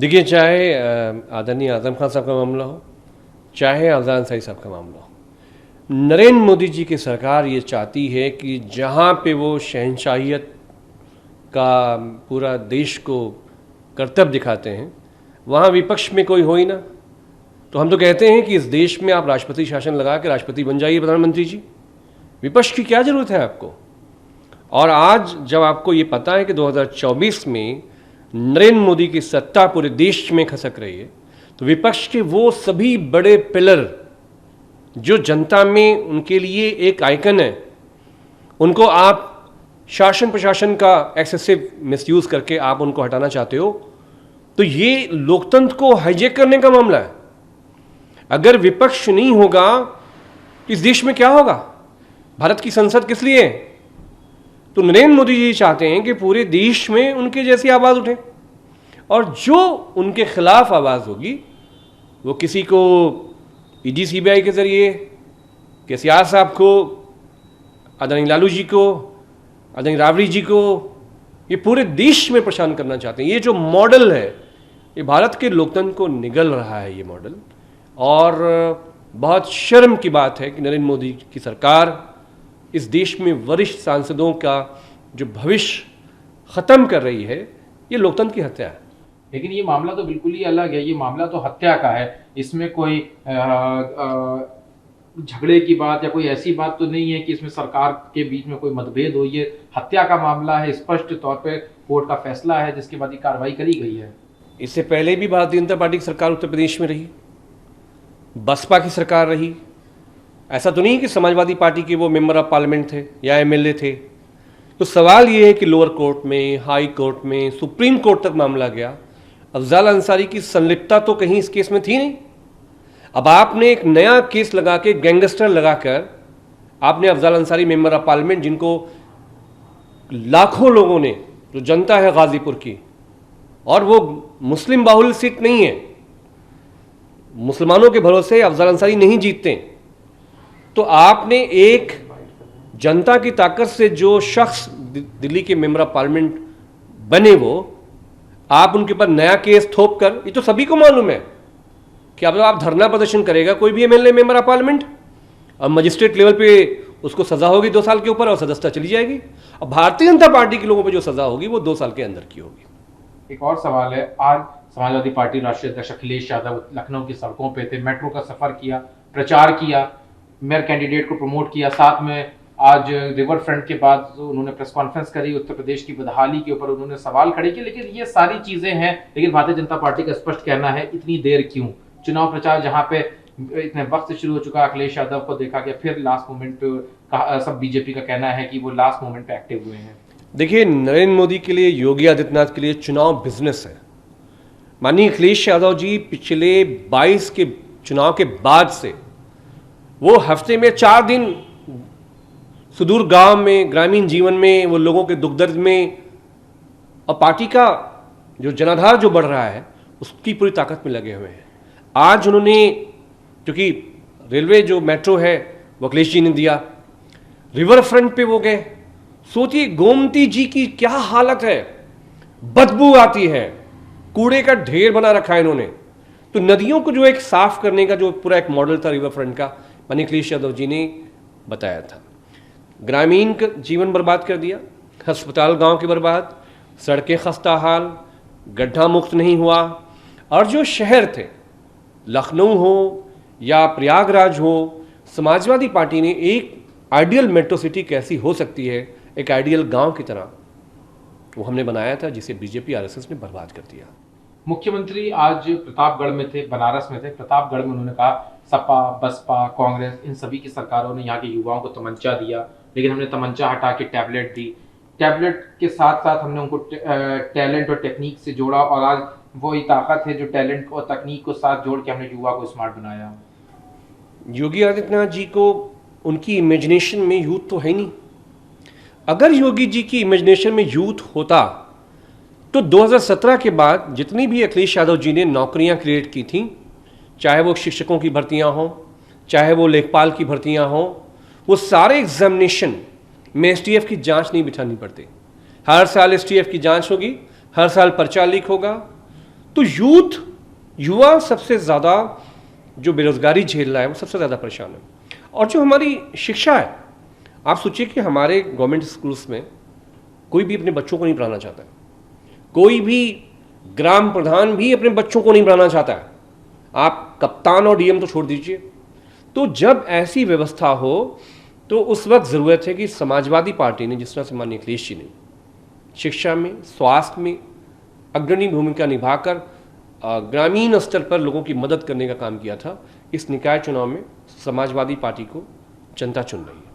देखिए, चाहे आदरणीय आजम खान साहब का मामला हो, चाहे अफजल अंसारी साहब का मामला हो, नरेंद्र मोदी जी की सरकार ये चाहती है कि जहाँ पे वो शहंशाहियत का पूरा देश को करतब दिखाते हैं, वहाँ विपक्ष में कोई हो ही ना। तो हम तो कहते हैं कि इस देश में आप राष्ट्रपति शासन लगा के राष्ट्रपति बन जाइए प्रधानमंत्री जी, विपक्ष की क्या ज़रूरत है आपको। और आज जब आपको ये पता है कि 2024 में नरेंद्र मोदी की सत्ता पूरे देश में खसक रही है, तो विपक्ष के वो सभी बड़े पिलर जो जनता में उनके लिए एक आइकन है, उनको आप शासन प्रशासन का एक्सेसिव मिसयूज़ करके आप उनको हटाना चाहते हो, तो ये लोकतंत्र को हाईजैक करने का मामला है। अगर विपक्ष नहीं होगा तो इस देश में क्या होगा? भारत की संसद किस लिए है? तो नरेंद्र मोदी जी चाहते हैं कि पूरे देश में उनके जैसी आवाज़ उठे, और जो उनके खिलाफ आवाज़ होगी वो किसी को ईडी सीबीआई के ज़रिए, केसीआर साहब को, आदरणीय लालू जी को, आदरणीय राबड़ी जी को, ये पूरे देश में परेशान करना चाहते हैं। ये जो मॉडल है, ये भारत के लोकतंत्र को निगल रहा है ये मॉडल। और बहुत शर्म की बात है कि नरेंद्र मोदी की सरकार इस देश में वरिष्ठ सांसदों का जो भविष्य ख़त्म कर रही है, ये लोकतंत्र की हत्या है। लेकिन ये मामला तो बिल्कुल ही अलग है, ये मामला तो हत्या का है। इसमें कोई झगड़े की बात या कोई ऐसी बात तो नहीं है कि इसमें सरकार के बीच में कोई मतभेद हो। ये हत्या का मामला है, स्पष्ट तौर पे कोर्ट का फैसला है जिसके बाद ये कार्रवाई करी गई है। इससे पहले भी भारतीय जनता पार्टी की सरकार उत्तर प्रदेश में रही, बसपा की सरकार रही। ऐसा तो नहीं कि समाजवादी पार्टी के वो मेंबर ऑफ पार्लियामेंट थे या एमएलए थे। तो सवाल ये है कि लोअर कोर्ट में, हाई कोर्ट में, सुप्रीम कोर्ट तक मामला गया। अफजल अंसारी की संलिप्तता तो कहीं इस केस में थी नहीं। अब आपने एक नया केस लगा के, गैंगस्टर लगाकर, आपने Afzal Ansari member of parliament, जिनको लाखों लोगों ने, जो जनता है गाजीपुर की, और वो मुस्लिम बाहुल सीट नहीं है, मुसलमानों के भरोसे अफजल अंसारी नहीं जीतते, तो आपने एक जनता की ताकत से जो शख्स दिल्ली के मेंबर ऑफ पार्लियामेंट बने, वो आप उनके ऊपर नया केस थोप कर, ये तो सभी को मालूम है कि अब आप धरना प्रदर्शन करेगा कोई भी एमएलए मेंबर ऑफ पार्लियामेंट, और मजिस्ट्रेट लेवल पे उसको सजा होगी 2 साल के ऊपर, और सदस्यता चली जाएगी। और भारतीय जनता पार्टी के लोगों पे जो सजा होगी वो 2 साल के अंदर की होगी। एक और सवाल है, आज समाजवादी पार्टी राष्ट्रीय अध्यक्ष अखिलेश यादव लखनऊ की सड़कों पे थे, मेट्रो का सफर किया, प्रचार किया, मेयर कैंडिडेट को प्रमोट किया। साथ में आज रिवर फ्रंट के बाद उन्होंने प्रेस कॉन्फ्रेंस करी, उत्तर प्रदेश की बदहाली के ऊपर उन्होंने सवाल खड़े किए। लेकिन ये सारी चीजें हैं, लेकिन भारतीय जनता पार्टी का स्पष्ट कहना है, इतनी देर क्यों? चुनाव प्रचार जहां पे इतने वक्त से शुरू हो चुका, अखिलेश यादव को देखा गया, फिर लास्ट मोमेंट पे सब बीजेपी का कहना है कि वो लास्ट मोमेंट पे एक्टिव हुए हैं। देखिए, नरेंद्र मोदी के लिए, योगी आदित्यनाथ के लिए चुनाव बिजनेस है। माननीय अखिलेश यादव जी पिछले 22 के चुनाव के बाद से वो हफ्ते में 4 दिन सुदूर गांव में, ग्रामीण जीवन में, वो लोगों के दुख दर्द में, और पार्टी का जो जनाधार जो बढ़ रहा है उसकी पूरी ताकत में लगे हुए हैं। आज उन्होंने, क्योंकि रेलवे जो मेट्रो है वो अखिलेश जी ने दिया, रिवर फ्रंट पे वो गए। सोचिए गोमती जी की क्या हालत है, बदबू आती है, कूड़े का ढेर बना रखा है इन्होंने। तो नदियों को जो एक साफ करने का जो पूरा एक मॉडल था रिवर फ्रंट का, माननीय अखिलेश यादव जी ने बताया था। ग्रामीण का जीवन बर्बाद कर दिया, अस्पताल गांव के बर्बाद, सड़कें खस्ता हाल, गड्ढा मुक्त नहीं हुआ। और जो शहर थे, लखनऊ हो या प्रयागराज हो, समाजवादी पार्टी ने एक आइडियल मेट्रो सिटी कैसी हो सकती है, एक आइडियल गांव की तरह वो हमने बनाया था, जिसे बीजेपी आरएसएस ने बर्बाद कर दिया। मुख्यमंत्री आज प्रतापगढ़ में थे, बनारस में थे। प्रतापगढ़ में उन्होंने कहा सपा, बसपा, कांग्रेस, इन सभी की सरकारों ने यहाँ के युवाओं को तमंचा दिया, लेकिन हमने तमंचा हटा के टैबलेट दी। टैबलेट के साथ साथ हमने उनको टैलेंट और टेक्निक से जोड़ा, और आज वही ताकत है जो टैलेंट और तकनीक को साथ जोड़ के हमने युवा को स्मार्ट बनाया। योगी आदित्यनाथ जी को, उनकी इमेजिनेशन में यूथ तो है नहीं। अगर योगी जी की इमेजिनेशन में यूथ होता तो 2017 के बाद जितनी भी अखिलेश यादव जी ने नौकरियां क्रिएट की थी, चाहे वो शिक्षकों की भर्तियां हों, चाहे वो लेखपाल की भर्तियां हों, वो सारे एग्जामिनेशन में एसटीएफ की जांच नहीं बिठानी पड़ती। हर साल एसटीएफ की जांच होगी, हर साल पर्चा लीक होगा, तो युवा सबसे ज़्यादा जो बेरोजगारी झेल रहा है वो सबसे ज़्यादा परेशान है। और जो हमारी शिक्षा है, आप सोचिए कि हमारे गवर्नमेंट स्कूल्स में कोई भी अपने बच्चों को नहीं पढ़ाना चाहता है, कोई भी ग्राम प्रधान भी अपने बच्चों को नहीं पढ़ाना चाहता है, आप कप्तान और डीएम तो छोड़ दीजिए। तो जब ऐसी व्यवस्था हो तो उस वक्त ज़रूरत है कि समाजवादी पार्टी ने, जिस तरह से माननीय अखिलेश जी ने शिक्षा में, स्वास्थ्य में अग्रणी भूमिका निभाकर ग्रामीण स्तर पर लोगों की मदद करने का काम किया था, इस निकाय चुनाव में समाजवादी पार्टी को जनता चुन रही है।